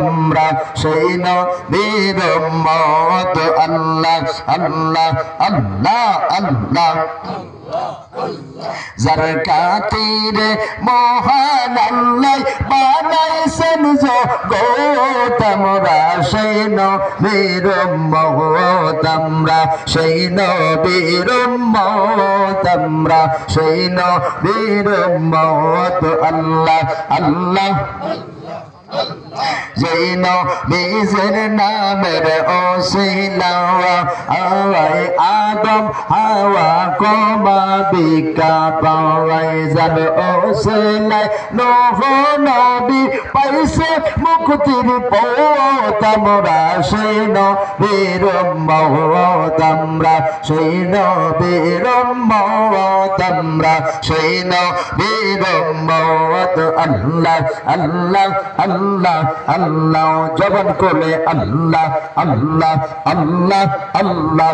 আমরা সেই নবীর উম্মত আল্লাহ আল্লাহ আল্লাহ আল্লাহ যার খাতিরে মহান আল্লাহ বানাইছেন জগৎ আমরা সেই নবীর উম্মত আমরা সেই নবীর উম্মত আমরা সেই নবীর উম্মত আল্লাহ আল্লাহ যেই নবীর নামের ওসিলা আওয়াই আদম হাওয়া কমা বিকা পাওয়াই জান ওসিলাই নূহ নবী পাইছে মুক্তির পথ আমরা সেই নবীর উম্মত আমরা সেই নবীর উম্মত আমরা সেই নবীর উম্মত আল্লাহ আল্লাহ আল্লাহ আল্লাহ জবান করে আল্লাহ আল্লাহ আল্লাহ আল্লাহ